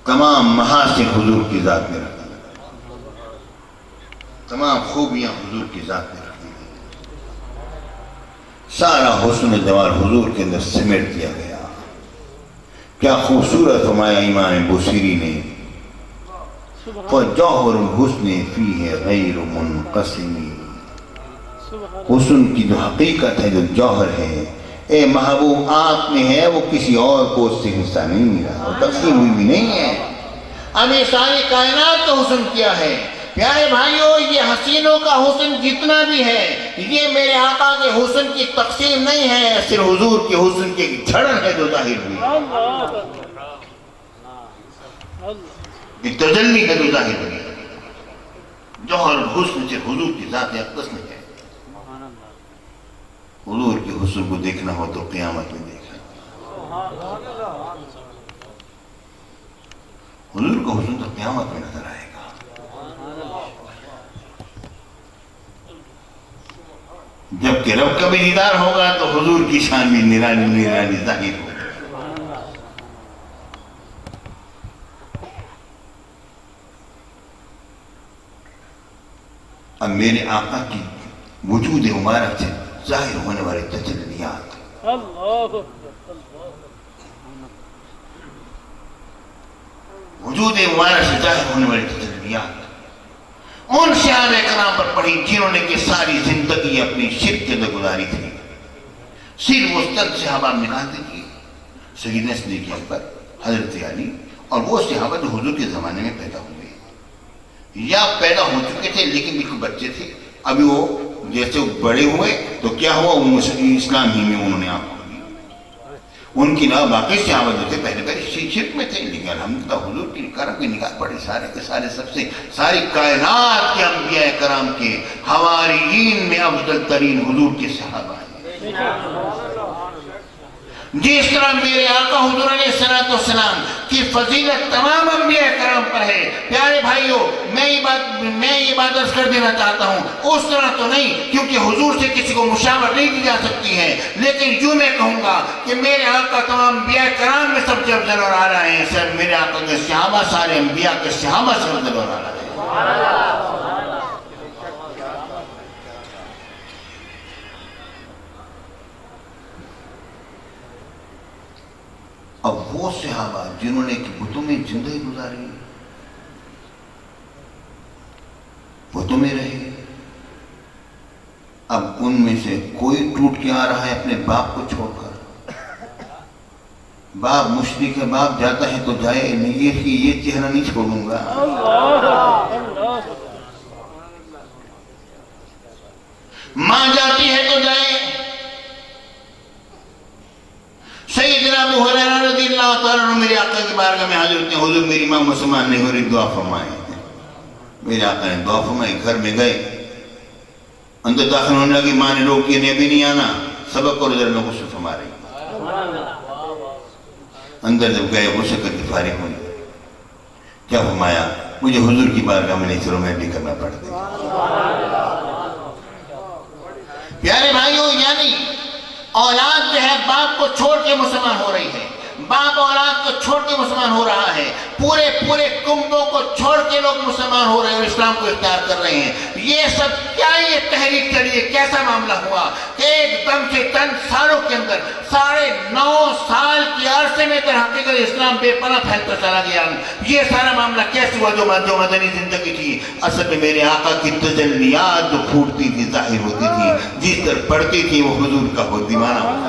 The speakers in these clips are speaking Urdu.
تمام محاسن حضور کی ذات میں رکھ دی، تمام خوبیاں حضور کی ذات میں رکھ دی، سارا حسن جمال حضور کے اندر سمیٹ دیا گیا۔ کیا خوبصورت فرمایا امام بوصیری نے، فَجَوْهَرُ الْحُسْنِ فِيهِ غَيْرُ مُنْقَسِمِ، حسن کی جو حقیقت ہے، جو جوہر ہے، اے محبوب آپ میں ہے، وہ کسی اور کو اس سے حصہ نہیں ملا، وہ تقسیم ہوئی بھی نہیں ہے۔ اب یہ ساری کائنات کا حسن کیا ہے؟ پیارے بھائیوں، یہ حسینوں کا حسن جتنا بھی ہے، یہ میرے آقا کے حسن کی تقسیم نہیں ہے، صرف حضور کے حسن کی جھڑن ہے جو ظاہر ہوئی، یہ تجلی ہے جو ظاہر ہوئی۔ جوہر الحسن صرف حضور کی ذات اقدس میں ہے۔ حضور کے حسن کو دیکھنا ہو تو قیامت میں دیکھنا، حضور کا حسن تو قیامت میں نظر آئے گا۔ جبکہ رب کا بھی دیدار ہوگا تو حضور کی شان بھی نرالی نرالی ظاہر ہوگا۔ اب میرے آقا کی وجود مبارک سے ظاہر ہونے والے تجلیات، وجود مبارک سے ظاہر ہونے والے تجلیات ان صحابہ کرام پر پڑھی جنہوں نے کہ ساری زندگی اپنی شرک کے اندر گزاری تھی۔ صرف وہ چند صحابہ ملاتے کیے، سیدنا صدیق اکبر، حضرت علی اور وہ صحابہ جو حضور کے زمانے میں پیدا ہوئے یا پیدا ہو چکے تھے لیکن بالکل بچے تھے، ابھی وہ جیسے بڑے ہوئے تو کیا ہوا، اسلام ہی میں انہوں نے آپ کو دی۔ ان کی نہ باقی صحابہ جو تھے پہلے شرک میں تھے، لیکن الحمدللہ حضور کی کرم کی نگاہ پڑے سارے کے سارے، سب سے ساری کائنات کے انبیاء کرام کے حواریین میں افضل ترین حضور کے صحابہ ہیں۔ جس طرح میرے آقا حضور علیہ السلام کی فضیلت تمام انبیاء کرام پر ہے، پیارے بھائیوں میں یہ بات عرض کر دینا چاہتا ہوں، اس طرح تو نہیں کیونکہ حضور سے کسی کو مشابہت نہیں دی جا سکتی ہے، لیکن یوں میں کہوں گا کہ میرے آقا تمام انبیاء کرام میں سب سے افضل اور اعلیٰ ہیں، سب میرے آقا کے صحابہ سارے انبیاء کے صحابہ سے افضل اور اعلیٰ ہیں۔ اب وہ صحابہ جنہوں نے بتوں میں زندگی گزاری، بتوں میں رہے، اب ان میں سے کوئی ٹوٹ کے آ رہا ہے اپنے باپ کو چھوڑ کر، باپ مشرک ہے، باپ جاتا ہے تو جائے نہیں، یہ چہرہ نہیں چھوڑوں گا۔ ماں جاتی ہے تو جائے۔ سیدنا ابو ہریرہ رضی اللہ تعالیٰ عنہ میرے آقا کی بارگاہ میں حاضر ہوتے ہیں، حضور میری ماں مسلمان نہیں ہو رہی، دعا فرمائیں۔ میرے آقا نے دعا فرمائی، گھر میں گئے، اندر داخل ہونے لگی، ماں نے روک یہ ابھی نہیں آنا، سبق اور ادھر میں غسل فرما رہی۔ اندر جب گئے غسل کر کے فارغ ہوئی، کیا فرمایا، مجھے حضور کی بارگاہ میں نہیں چلو میں بھی کرنا پڑتا۔ پیارے بھائیوں، یعنی اولاد جو ہے باپ کو چھوڑ کے مسلمان ہو رہی ہے، باپ اولاد کو چھوڑ کے مسلمان ہو رہا ہے، پورے کنبوں کو چھوڑ کے لوگ مسلمان ہو رہے ہیں اور اسلام کو اختیار کر رہے ہیں۔ یہ سب کیا یہ تحریک چلی ہے، کیسا معاملہ ہوا کہ ایک دم سے چند سالوں کے اندر 9.5 سال کی عرصے میں در حقیقت اسلام بے پناہ پھیلتا چلا گیا۔ یہ سارا معاملہ کیسے ہوا؟ جو مدنی زندگی تھی، اصل میں میرے آقا کی تجلیات جو پھوٹتی تھی، ظاہر ہوتی تھی، جس طرح پڑھتی تھی وہ حضور کا خود دیوانہ ہوتا۔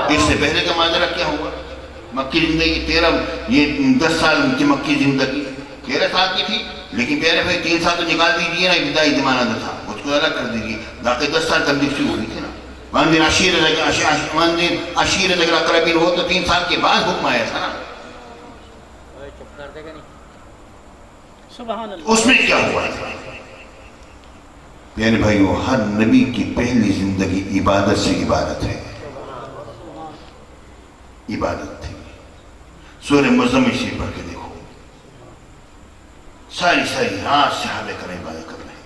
اس سے پہلے کا ماجرا کیا ہوا؟ مکی زندگی 10 سال کی مکی زندگی 13 سال کی تھی، لیکن پیارے بھائی 3 سال تو نکال دیجیے نا، ابتدائی زمانہ جو تھا اس کو الگ کر دیجیے، باقی 10 سال تبلیغ شروع ہوئی تھی نا۔ وَأَنذِرْ عَشِيرَتَكَ الْأَقْرَبِينَ ہو تو 3 سال کے بعد حکم آیا تھا نا۔ اس میں کیا ہوا تھا؟ پیارے بھائیو، ہر نبی کی پہلی زندگی عبادت سے عبادت ہے، عبادت تھی۔ سورہ مزمل شریف پڑھ کے دیکھو، ساری ساری رات صحابہ کرام عبادت کر رہے ہیں۔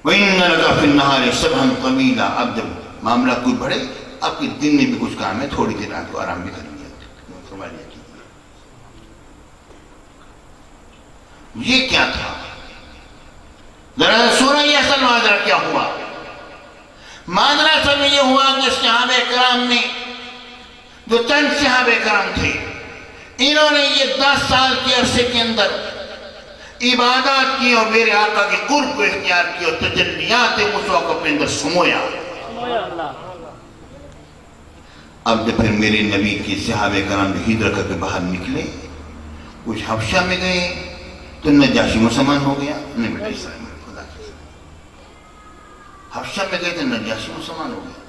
وَإِنَّ لَكَ فِي النَّهَارِ سَبْحًا طَوِيلًا، اب جب معاملہ کوئی بڑھے، آپ کے دن میں بھی کچھ کام ہے، تھوڑی دیر رات کو آرام بھی کر لیا فرما لیا کیجیے۔ یہ کیا تھا؟ ذرا سورہ یہ اصل ماجرا کیا ہوا؟ ماجرا اصل میں یہ ہوا کہ صحابہ کرام نے، جو چند صحابہ کرام تھے، انہوں نے یہ 10 سال کے عرصے کے اندر عبادات کی اور میرے آقا کے قرب کو اختیار کی اور تجلیات مصطفیٰ کو اپنے اندر سمویا۔ اب جب پھر میرے نبی کے صحابہ کرام ہجرت کر کے باہر نکلے، کچھ حبشہ میں گئے تو نجاشی مسلمان ہو گیا، نہیں بیٹا اسلام خدا کے ساتھ، حبشہ میں گئے تو نجاشی مسلمان ہو گیا۔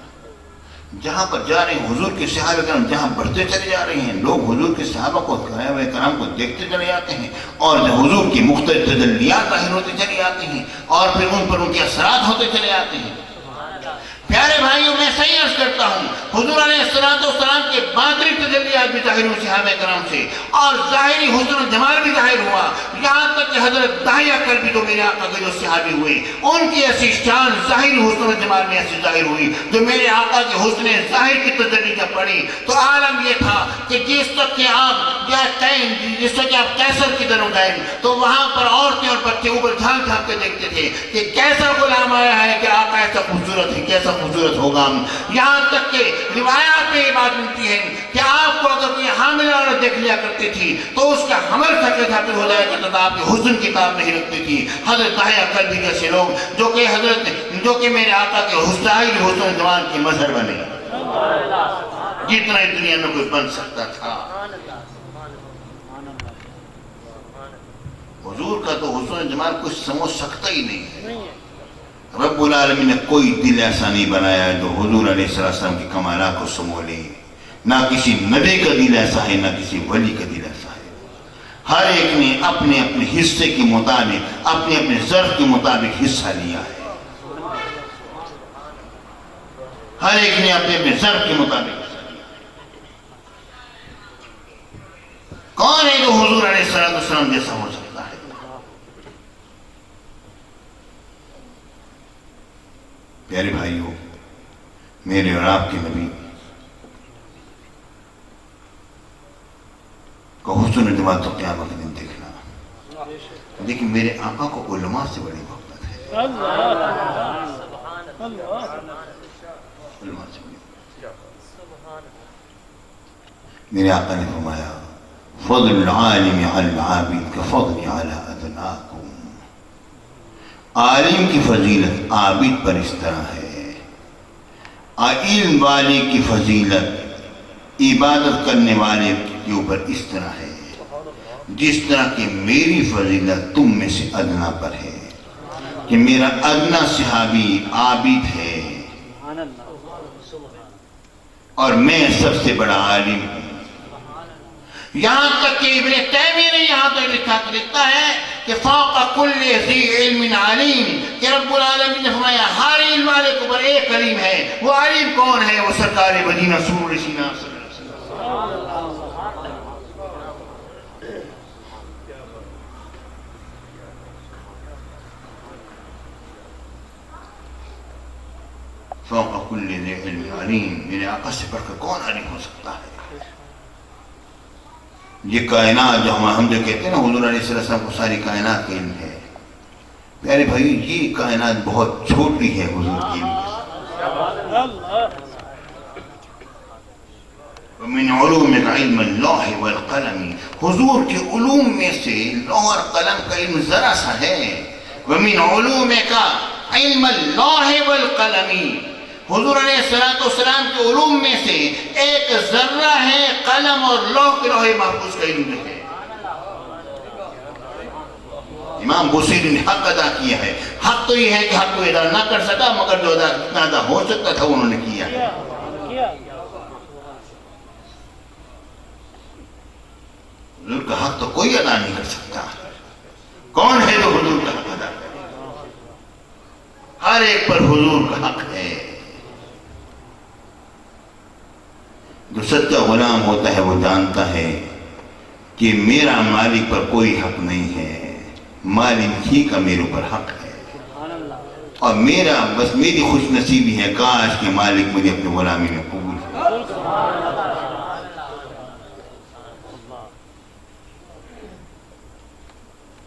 جہاں پر جا رہے ہیں حضور کے صحابہ کرام جہاں بڑھتے چلے جا رہے ہیں، لوگ حضور کے صحابہ کو کرام کو دیکھتے چلے جاتے ہیں اور حضور کی مختلف تجلیات ظاہر ہوتے چلے جاتے ہیں اور پھر ان پر ان کے اثرات ہوتے چلے جاتے ہیں۔ پیارے بھائیوں، میں صحیح عرض کرتا ہوں، حضور علیہ السلام کے باطنی تجلیات بھی ظاہر ہوئے صحابہ کرام سے اور ظاہری حسن و جمال بھی ظاہر ہوا، یہاں تک کہ حضرت داہیہ کلبی جو میرے آقا کے جو صحابی ہوئے، ان کی ایسی شان ظاہری حسن و جمال میں ایسی ظاہر ہوئی جو میرے آقا کے حسن ظاہر کی تجلی جب پڑی تو عالم یہ تھا کہ جس تک کہ آپ کیسر کی طرف گئے تو وہاں پر عورتیں اور بچے اوپر جھانک جھانک کے دیکھتے تھے کہ کیسا غلام آیا ہے کہ آقا ایسا خوبصورت ہے، کیسا خوبصورت ہوگا۔ یہاں تک کہ روایات میں یہ بات ملتی ہے کہ آپ کو اگر کوئی حاملہ عورت دیکھ لیا کرتی تھی تو اس کا حمل تک ثابت ہو جائے کہ آپ کے حسن کتاب نہیں رکھتی تھی۔ حضرت داہیہ کلبی جیسے لوگ جو کہ میرے آقا کے حسن جوان کے مظہر بنے، جتنا اس دنیا میں کوئی بن سکتا تھا۔ حضور کا تو حسن جمال کچھ سمجھ سکتا ہی نہیں ہے۔ رب العالمین نے کوئی دل ایسا نہیں بنایا جو حضور علیہ السلام کی کمالات کو سمو لے، نہ کسی نبی کا دل ایسا ہے نہ کسی ولی کا دل ایسا ہے۔ ہر ایک نے اپنے اپنے حصے کے مطابق، اپنے اپنے ظرف کے مطابق حصہ لیا ہے، ہر ایک نے اپنے اپنے ظرف کے مطابق حصہ لیا۔ کون ہے جو حضور علیہ السلام جیسا ہو سکتا ہے؟ پیارے بھائیوں، میرے اور آپ کے نبی کا حسن جمال تو قیامت کے دن دیکھنا، لیکن میرے آقا کو علماء سے بڑی محبت ہے، علماء سے بڑی۔ میرے آقا نے فرمایا فضل العالم علی العابد کفضل علی ادناکم، عالم کی فضیلت عابد پر اس طرح ہے، علم والے کی فضیلت عبادت کرنے والے کے اوپر اس طرح ہے جس طرح کہ میری فضیلت تم میں سے ادنا پر ہے، کہ میرا ادنا صحابی عابد ہے اور میں سب سے بڑا عالم ہوں۔ یہاں تک کہ ابن تیمیہ نے یہاں تک لکھتا ہے کہ فوق کل ذی علم علیم، کہ رب العالمین نے فرمایا ہر علم والے کے اوپر ایک علیم ہے۔ وہ علیم کون ہے؟ وہ سرکار مدینہ سرور سینہ صلی اللہ علیہ وسلم۔ فوق کل ذی علم علیم، میرے آقا سے بڑھ کر کون علیم ہو سکتا ہے؟ یہ کائنات جو ہم جو کہتے ہیں نا حضور علیہ السلام کو ساری کائنات کا علم ہے، پیارے بھائی یہ کائنات بہت چھوٹی ہے حضور کی علم کے ساتھ۔ وَمِنْ عُلُومِكَ عِلْمَ اللَّوْحِ وَالْقَلَمِ، حضور کے علوم میں سے لوح اور قلم کا علم ذرا سا ہے۔ وَمِنْ عُلُومِكَ عِلْمَ اللَّوْحِ وَالْقَلَمِ، حضور علیہ السلام کے علوم میں سے ایک ذرہ ہے قلم اور لوح کے لوح محفوظ کا علم ہے۔ امام بوصیری نے حق ادا کیا ہے، حق تو یہ ہے کہ حق کو ادا نہ کر سکا مگر جو ادا ہو سکتا تھا انہوں نے کیا ہے۔ حضور کا حق تو کوئی ادا نہیں کر سکتا، کون ہے جو حضور کا حق ادا کرے؟ ہر ایک پر حضور کا حق ہے۔ غلام ہوتا ہے وہ جانتا ہے کہ میرا مالک پر کوئی حق نہیں ہے، مالک ہی کا میرے اوپر حق ہے، اور بس میری خوش نصیبی ہے کاش کہ مالک مجھے اپنی غلامی میں قبول کرے۔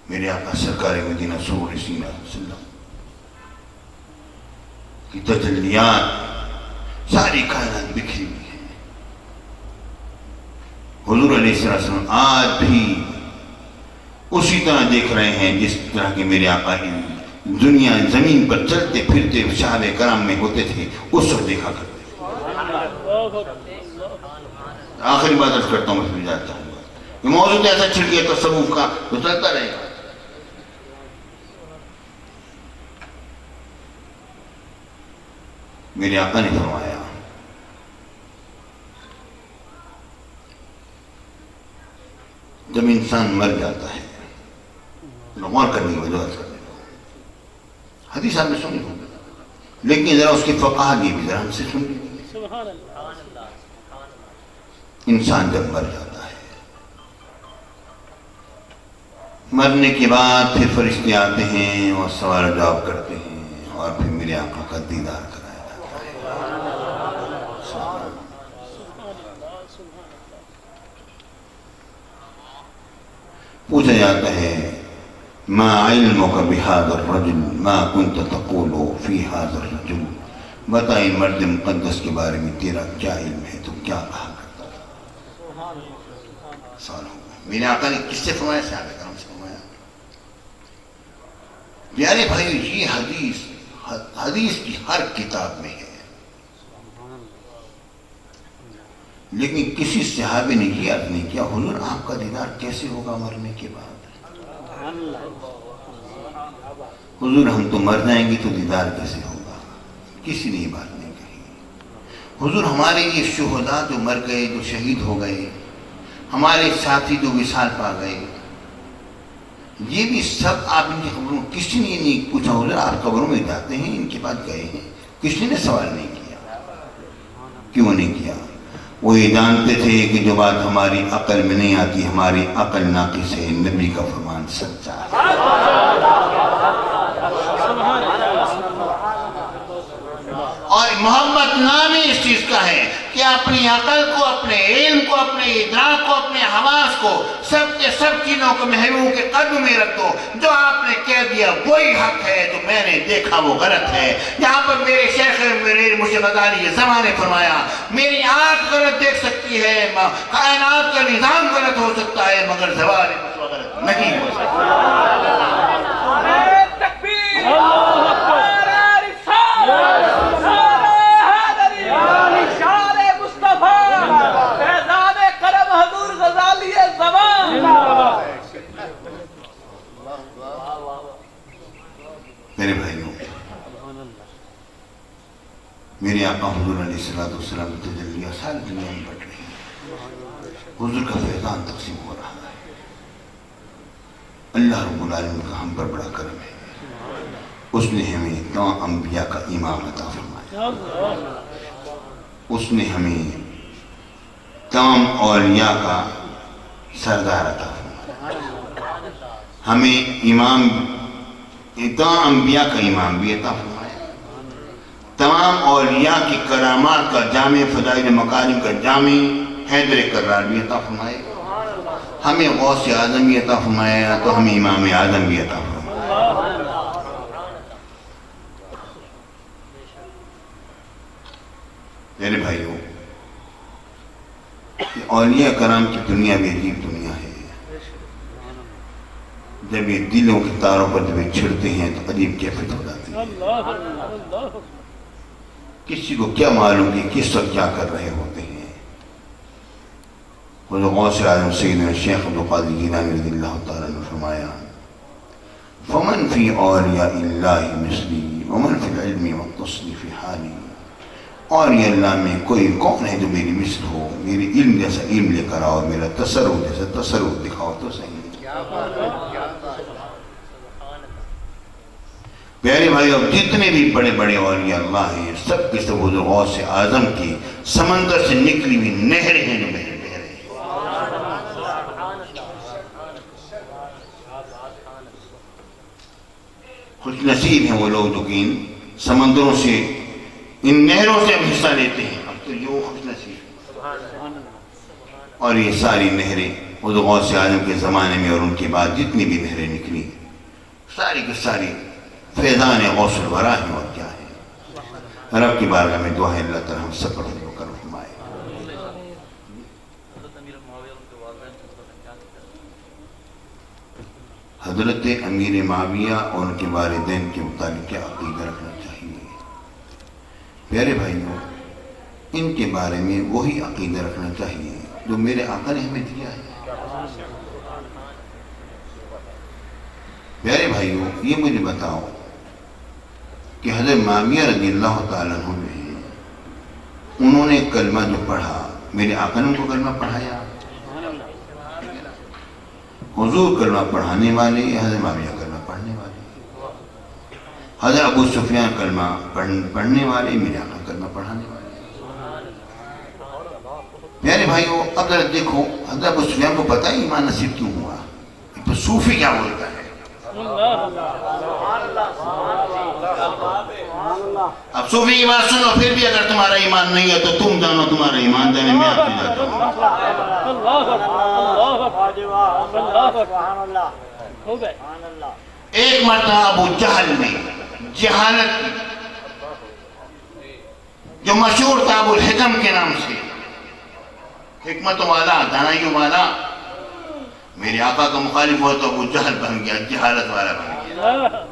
میرے آقا سرکار مدینہ صلی اللہ علیہ وسلم کی تجلیات ساری کائنات بکھری ہوئی ہیں۔ حضور علیہ السلام آج بھی اسی طرح دیکھ رہے ہیں جس طرح کے میرے آقا دنیا زمین پر چلتے پھرتے صحابہ کرام میں ہوتے تھے، اس وقت دیکھا کرتے تھے۔ آخری بات عرض کرتا ہوں، میں جاتا ہوں، یہ موضوع ایسا چھڑ گیا تصوف کا تو چلتا رہے گا۔ میرے آقا نے فرمایا جب انسان مر جاتا ہے، غور کرنے کی وجہ سے حدیث آپ نے سنی ہوگی، لیکن ذرا اس کی فقاہت بھی ذرا ہم سے سن لیجیے۔ انسان جب مر جاتا ہے، مرنے کے بعد پھر فرشتے آتے ہیں اور سوال و جواب کرتے ہیں، اور پھر میرے آقا کا دیدار کرایا جاتا ہے۔ پوچھا جاتا ہے ما علمک بہذا الرجل ما کنت تقول فی ھذا الرجل، بتا ان مرد مقدس کے بارے میں تیرا کیا علم ہے، تو کیا کہا کرتا تھا؟ سوال ہوگا میرے آقا نے کس سے فرمایا؟ صحابہ کرام سے فرمایا۔ پیارے بھائی، یہ حدیث کی ہر کتاب میں ہے، لیکن کسی صحابی نے یہ عرض نہیں کیا حضور آپ کا دیدار کیسے ہوگا مرنے کے بعد؟ حضور ہم تو مر جائیں گے تو دیدار کیسے ہوگا؟ کسی نے یہ بات نہیں کہی۔ حضور ہمارے یہ شہداء جو مر گئے، جو شہید ہو گئے، ہمارے ساتھی جو وصال پا گئے، یہ بھی سب آپ ان کی قبروں، کسی نے نہیں پوچھا حضور آپ قبروں میں جاتے ہیں، ان کے پاس گئے ہیں؟ کسی نے سوال نہیں کیا۔ کیوں نہیں کیا؟ وہ یہ جانتے تھے کہ جو بات ہماری عقل میں نہیں آتی، ہماری عقل ناقص ہے، نبی کا فرمان سچا ہے۔ اور محمد نام ہی اس چیز کا ہے کہ اپنی عقل کو، اپنے علم کو، اپنے ادراک کو، اپنے حواس کو، سب کے سب چیزوں کو محبوب کے قدم میں رکھ دو۔ جو آپ نے کہہ دیا وہی حق ہے، جو میں نے دیکھا وہ غلط ہے۔ یہاں پر میرے شیخ مرشد غزالی یہ زمان نے فرمایا میری آنکھ غلط دیکھ سکتی ہے، کائنات کا نظام غلط ہو سکتا ہے، مگر زبان غلط نہیں ہو سکتا۔ میرے بھائیوں، میرے آقا حضور علیہ السلام کی تجلیہ ساری دنیا میں بٹ رہی ہے، حضور کا فیضان تقسیم ہو رہا ہے۔ اللہ رب العالمین کا ہم پر بڑا کرم ہے، اس نے ہمیں تمام انبیاء کا امام عطا فرمایا، اس نے ہمیں تمام اولیاء کا سردار عطا فرمایا، ہمیں تمام انبیاء کا امام بھی عطا فرمایا، تمام اولیاء کی کرامات کا جامع، فضائل مکارم کا جامع حیدر کرار بھی عطا فرمایا، ہمیں غوث اعظم بھی عطا فرمایا، تو ہمیں امام اعظم بھی عطا فرمایا۔ میرے بھائیوں، اولیاء کرام کی دنیا بھی عجیب دنیا ہے، جب یہ دلوں کے تاروں پر جب یہ چھڑتے ہیں تو عجیب کیفیت ہو جاتی ہے۔ کسی کو کیا معلوم کہ کس وقت کیا کر رہے ہوتے ہیں۔ حضرت غوث اعظم سیدنا شیخ عبدالقادر جیلانی رضی اللہ تعالیٰ نے فرمایا فمن فی اولیاء اللہ مثلی ومن فی العلم والتصلی فی حالی، اولیاء اللہ میں کوئی کون ہے جو میری مثل ہو، میری علم جیسا علم لے کر آؤ، میرا تصرف جیسا تصرف دکھاؤ تو صحیح۔ پیارے بھائی، اب جتنے بھی بڑے بڑے اولیاء اللہ ہیں سب کے سب حضور غوث اعظم کی سمندر سے نکلی ہوئی نہریں ہیں جو بہہ رہی ہیں۔ خوش نصیب ہیں وہ لوگ جو کہ ان سمندروں سے، ان نہروں سے اب حصہ لیتے ہیں۔ اب تو یہ خوش نصیب، اور یہ ساری نہریں حضور غوث اعظم کے زمانے میں اور ان کے بعد جتنی بھی نہریں نکلی ساری کی ساری فیضان غوث الورا ہیں، اور کیا ہے۔ رب کی بارگاہ میں دعا ہے اللہ تعالی ہم سب پر کرم فرمائے۔ حضرت امیر معاویہ اور ان کے والدین کے متعلق کیا عقیدہ رکھنا چاہیے؟ پیارے بھائیوں، ان کے بارے میں وہی عقیدہ رکھنا چاہیے جو میرے آقا نے ہمیں دیا ہے۔ پیارے بھائیوں، یہ مجھے بتاؤ کہ حضرت معاویہ رضی اللہ تعالیٰ عنہ نے انہوں نے کلمہ جو پڑھا، میرے آقا نے ان کو کلمہ پڑھایا؟ حضور کلمہ پڑھانے والے یا حضرت معاویہ کلمہ پڑھنے والے؟ حضرت ابو سفیان کلمہ پڑھنے والے، میرے آقا کلمہ پڑھانے والے؟ پیارے بھائیوں، اب ذرا دیکھو حضرت ابو سفیان کو پتہ ہے ایمان نصیب کیوں ہوا؟ تو صوفی کیا بولتا ہے؟ اب صوفی کی بات سنو، پھر بھی اگر تمہارا ایمان نہیں ہے تو تم جانو تمہارا ایمان جانے میں آپ سے جاتا ہوں۔ ایک مرتبہ ابو جہل نے جہالت کی، جو مشہور تھا ابو الحکم کے نام سے، حکمت والا، دانائی والا، میرے آقا کا مخالف ہوا تو ابو جہل بن گیا، جہالت والا بن گیا۔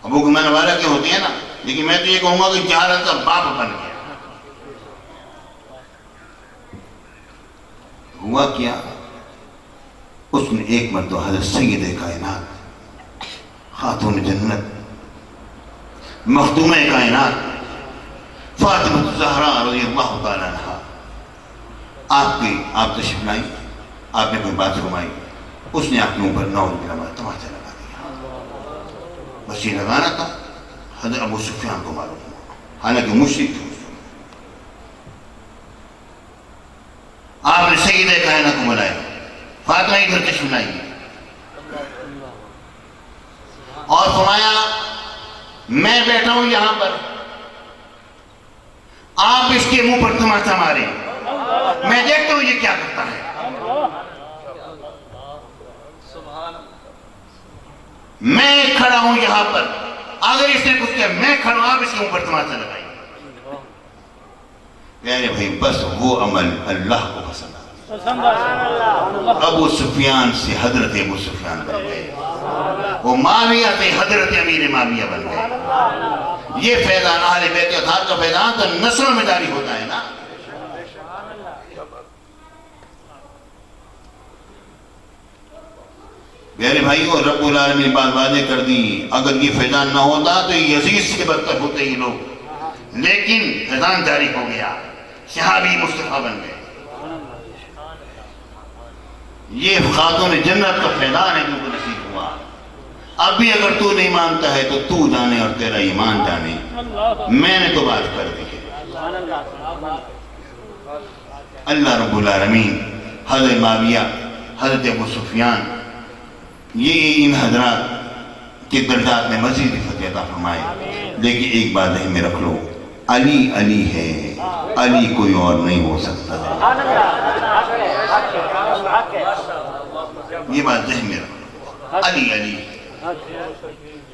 ابو گمان والا کیا ہوتی ہے نا، لیکن میں تو یہ کہوں گا کہ جہالت کا باپ بن گیا۔ ہوا کیا، اس نے ایک مرتبہ حضرت سید کائنات، خاتون جنت، مخدومہ کائنات فاطمہ الزہراء رضی اللہ تعالیٰ عنہا، آپ تشریف لائی، آپ نے کوئی بات فرمائی، اس نے آپ کے اوپر نعوذ باللہ تماچا لگا دیا۔ بس یہ لگانا تھا، حضرت ابو سفیان کو معلوم ہوا، حالانکہ مشرک تھے۔ آپ نے سیدہ کائنات کو بلایا، فاطمہ ادھر تشریف لائی اور فرمایا میں بیٹھا ہوں یہاں پر، آپ اس کے منہ پر تماچا مارے، میں دیکھتا ہوں یہ کیا کرتا ہے۔ میں کھڑا ہوں یہاں پر، اگر اس نے کچھ کیا میں کھڑا ہوں، آپ اس کے اوپر تماچا لگائیں۔ پیارے بھائی، بس وہ عمل اللہ کو پسند آیا۔ ابو سفیان سے حضرت ابو سفیان بن گئے، وہ معاویہ سے حضرت امیر معاویہ بن گئے۔ یہ فیضان اہل بیت اطہار کا فیضان تو نسلوں میں جاری ہوتا ہے نا۔ پیارے بھائیو، رب العالمین بات واضح کر دی، اگر یہ فیضان نہ ہوتا تو یزید سے بدتر ہوتے ہی لوگ، لیکن فیضان جاری ہو گیا، صحابی مصطفیٰ بن گئے۔ یہ خاتون جنت کا فیضان ہے جو کو نصیب ہوا۔ اب بھی اگر تو نہیں مانتا ہے تو تو جانے اور تیرا ایمان جانے، میں نے تو بات کر دی ہے۔ اللہ رب العالمین حضرت معاویہ، حضرت ابو سفیان، یہ ان حضرات کے درجات میں مزید فتح عطا فرمائے۔ لیکن ایک بات ذہن میں رکھ لو، علی علی ہے، علی کوئی اور نہیں ہو سکتا۔ یہ بات ذہن میں رکھ لو، علی علی،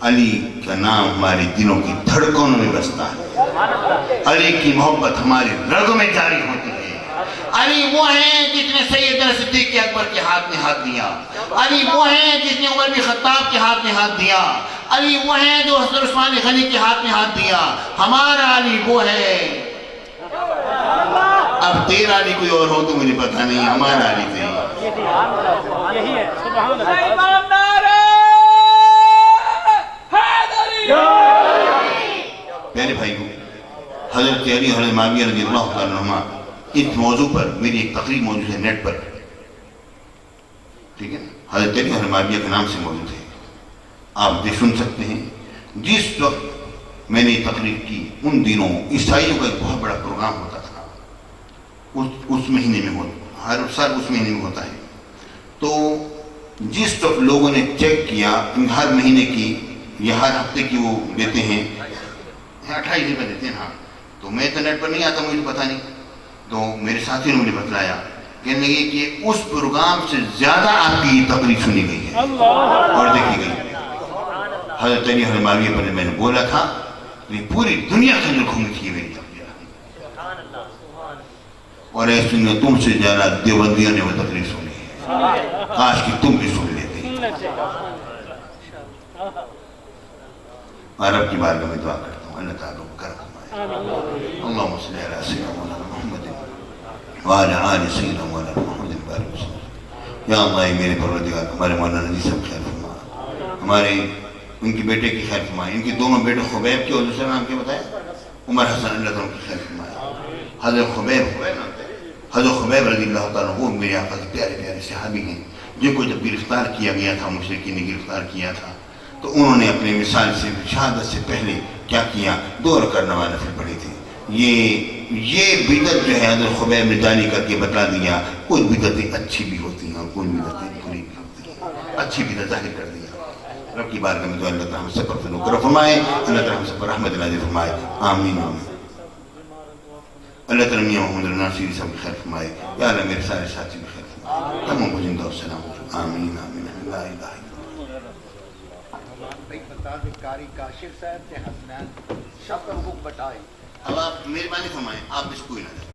علی کا نام ہمارے دلوں کی دھڑکنوں میں بستا ہے، علی کی محبت ہمارے رگوں میں جاری ہوتی ہے۔ علی وہ ہیں جس نے سیدنا صدیق اکبر کے ہاتھ میں ہاتھ دیا، علی وہ ہیں جس نے عمر بن خطاب کے ہاتھ میں ہاتھ دیا، علی وہ ہیں جو حضرت عثمان غنی کے ہاتھ میں ہاتھ دیا۔ ہمارا علی وہ ہے، اب تیرا علی کوئی اور ہو تو مجھے پتہ نہیں، ہمارا علی تھے۔ پیارے بھائیو، حضرت علی حضرت معاویہ رضی اللہ تعالیٰ عنہ، اس موضوع پر میری ایک تقریر موجود ہے نیٹ پر، ٹھیک ہے، حضرت علی حضرت معاویہ کے نام سے موجود ہے۔ آپ بھی سن سکتے ہیں. جس وقت میں نے تقریر کی ان دنوں عیسائیوں کا ایک بہت بڑا پروگرام ہوتا تھا, اس مہینے میں ہوتا, ہر سال اس مہینے میں ہوتا ہے. تو جس وقت لوگوں نے چیک کیا ہر مہینے کی یا ہر ہفتے کی وہ دیتے ہیں 28 روپے دیتے ہیں. ہاں, تو میں تو نیٹ پر نہیں آتا, مجھے پتہ نہیں. تو میرے ساتھیوں نے مجھے بتلایا کہنے لگے کہ اس پروگرام سے زیادہ آپ کی تقریر سنی گئی ہے اور دیکھی گئی ہے. حضرت علی حضرت معاویہ پر میں نے بولا تھا پوری دنیا کے اندر گھومی تھی میری تقریر, اور اے سنیو تم سے زیادہ دیوبندیوں نے وہ تقریر سنی ہے, کاش کہ تم بھی سن لیتے. اور رب کی بارگاہ میں دعا کرتا ہوں اللہ تعالیٰ کو کرم فرمائے. اللہم صلی علی سیدنا مولانا محمد وعلی آل سیدنا مولانا محمد بارک وسلم. یا اللہ میرے پروردگار ہمارے مولانا جی سب خیر فرما, ہمارے ان کی بیٹے کی خیر فرمائے, ان کی دونوں بیٹے خبیب کے اور دوسرے نام کے بتائیں عمر حسن, اللہ تعالیٰ کی خیر فرمائے. حضرت خبیب رضی اللہ تعالیٰ وہ میرے آقا کے پیارے پیارے صحابی ہیں جن کو جب گرفتار کیا گیا تھا, مشرکین نے گرفتار کیا تھا, تو انہوں نے اپنے مثال سے شہادت سے پہلے کیا کیا, 2 رکعت نماز نفل پڑھی تھی. یہ بدعت جو ہے حضرت خبیب نے جاری کر کے بتلا دیا. کچھ بدعتیں اچھی بھی ہوتی ہیں اور کچھ بدعتیں بری بھی ہوتی ہیں. اچھی بدعت ظاہر کر دیا. رب کی بارگاہ میں تو اللہ تعالیٰ ہم سب پر فضل و کرم فرمائے, اللہ تعالیٰ ہم سب پر رحمت نازل فرمائے. آمین آمین. اللہ تعالیٰ میاں محمد ناصری صاحب کی خیر فرمائے. یا اللہ میرے سارے ساتھی بھی خیر فرمائے, تمام کو زندہ و سلام. آمین آمین. لا الہ الا قاری کاشف صاحب نے حسنین شفر بک بٹائی. اب آپ مہربانی فرمائیں, آپ اس کو ہی نہ